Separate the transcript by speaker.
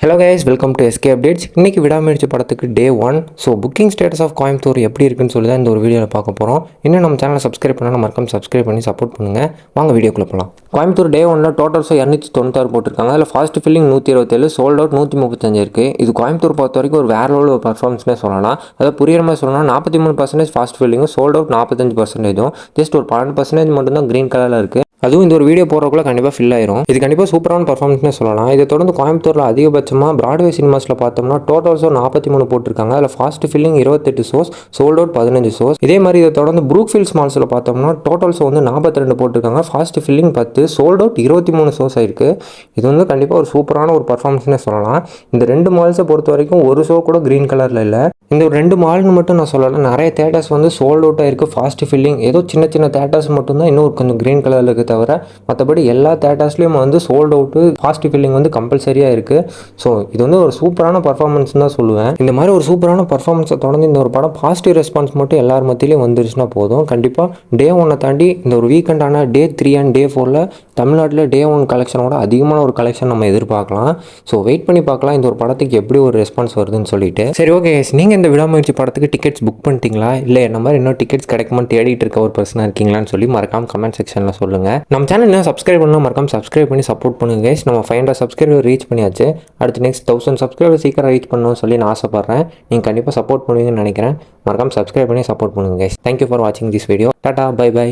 Speaker 1: Hello guys, welcome to SK updates. இன்றைக்கி விடாமுயற்சி படத்துக்கு day 1. So booking status of Coimbatore எப்படி இருக்குன்னு சொல்லி தான் இந்த ஒரு வீடியோவில் பார்க்க போகிறோம். இன்னும் நம்ம சேனலை சப்ஸ்கிரைப் பண்ணால் மறக்காம சப்ஸ்கிரைப் பண்ணி சப்போர்ட் பண்ணுங்கள். வாங்க வீடியோக்குள்ளே போகலாம். கோயம்புத்தூர் டே 1ல் டோட்டல் ஷோ 296 போட்டிருக்காங்க. அதில் ஃபாஸ்ட் ஃபில்லிங் 127, சோல்ட் அவுட் 135 இருக்குது. இது கோயம்புத்தூர் பொறுத்த வரைக்கும் ஒரு வேற லெவல் ஒரு பர்ஃபார்மன்ஸ்னே சொல்லலாம். அதை புரியுற மாதிரி சொல்லணும்னா 43% ஃபாஸ்ட் ஃபில்லிங்கும் சோல்ட் அவுட் 45%, ஜஸ்ட் ஒரு 12% மட்டும்தான் க்ரீன் கலரில் இருக்குது. அதுவும் இந்த ஒரு வீடியோ போடுறக்குள்ள கண்டிப்பாக ஃபில் ஆயிரும். இது கண்டிப்பாக சூப்பரான பர்ஃபார்மன்ஸ்னே சொல்லலாம். இதை தொடர்ந்து கோயம்புத்தூரில் அதிகபட்சமாக பிராட்வே சினிமாஸில் பார்த்தோம்னா டோட்டல் ஷோ 43 போட்டிருக்காங்க. அதில் fast filling 28 shows, sold out 15 shows. இதே மாதிரி இதை தொடர்ந்து ப்ரூக்ஃபீல்ட்ஸ் மால்ஸில் பார்த்தோம்னா டோட்டல் ஷோ 42 போட்டிருக்காங்க. Fast filling 10, sold out 23 shows ஆயிருக்கு. இது கண்டிப்பாக ஒரு சூப்பரான ஒரு பர்ஃபார்மன்ஸ்னே சொல்லலாம். இந்த 2 மால்ஸை பொறுத்த வரைக்கும் ஒரு ஷோ கூட க்ரீன் கலரில் இல்லை. இந்த ஒரு 2 மால்னு மட்டும் நான் சொல்லலை, நிறைய தேட்டர்ஸ் சோல்ட் அவுட் ஆயிருக்கு. ஃபாஸ்ட் ஃபில்லிங் ஏதோ சின்ன சின்ன தேட்டர்ஸ் மட்டும்தான் இன்னும் கொஞ்சம் க்ரீன் கலரில் இருக்குது தவிர மற்றபடி எல்லா தேட்டர்ஸ்லையும் சோல்ட் அவுட்டு, ஃபாஸ்ட் ஃபில்லிங் கம்பல்சரியாக இருக்குது. ஸோ இது ஒரு சூப்பரான பர்ஃபார்மன்ஸ் தான் சொல்லுவேன். இந்த மாதிரி ஒரு சூப்பரான பர்ஃபார்மன்ஸை தொடர்ந்து இந்த ஒரு படம் பாசிட்டிவ் ரெஸ்பான்ஸ் மட்டும் எல்லார் மத்தியிலையும் வந்துருச்சுன்னா போதும். கண்டிப்பாக டே 1 தாண்டி இந்த ஒரு வீக்கெண்டான டே 3 அண்ட் டே 4ல் தமிழ்நாட்டில் டே 1 கலெக்ஷனோட அதிகமான ஒரு கலெக்ஷன் நம்ம எதிர்பார்க்கலாம். ஸோ வெயிட் பண்ணி பார்க்கலாம் இந்த ஒரு படத்துக்கு எப்படி ஒரு ரெஸ்பான்ஸ் வருதுன்னு சொல்லிட்டு. சரி, ஓகே, நீங்கள் இந்த விடாமுயற்சி படத்துக்கு டிக்கெட்ஸ் புக் பண்ணிட்டீங்களா, இல்லை என்ன மாதிரி இன்னும் டிக்கெட்ஸ் கிடைக்குமான்னு தேடிட்டு இருக்க ஒரு பர்சனாக இருக்கீங்களான்னு சொல்லி மறக்காம கமெண்ட் செக்ஷனில் சொல்லுங்கள். நம்ம சேனல் இன்னும் சப்ஸ்கிரைப் பண்ணலாம், மறக்காம சப்ஸ்கிரைப் பண்ணி சப்போர்ட் பண்ணுங்க கைஸ். நம்ம 500 சப்ஸ்கிரைபர் ரீச் பண்ணியாச்சு. அடுத்து நெக்ஸ்ட் 1000 சப்ஸ்கிரைபர் சீக்கிரம் ரீச் பண்ணணும்னு சொல்லி நான் ஆசைப்பட்றேன். நீங்கள் கண்டிப்பாக சப்போர்ட் பண்ணுவீங்கன்னு நினைக்கிறேன். மறக்காம சப்ஸ்கிரைப் பண்ணி சப்போர்ட் பண்ணுங்க கைஸ். தேங்க்யூ ஃபார் வாட்சிங் this video. Tata, bye by.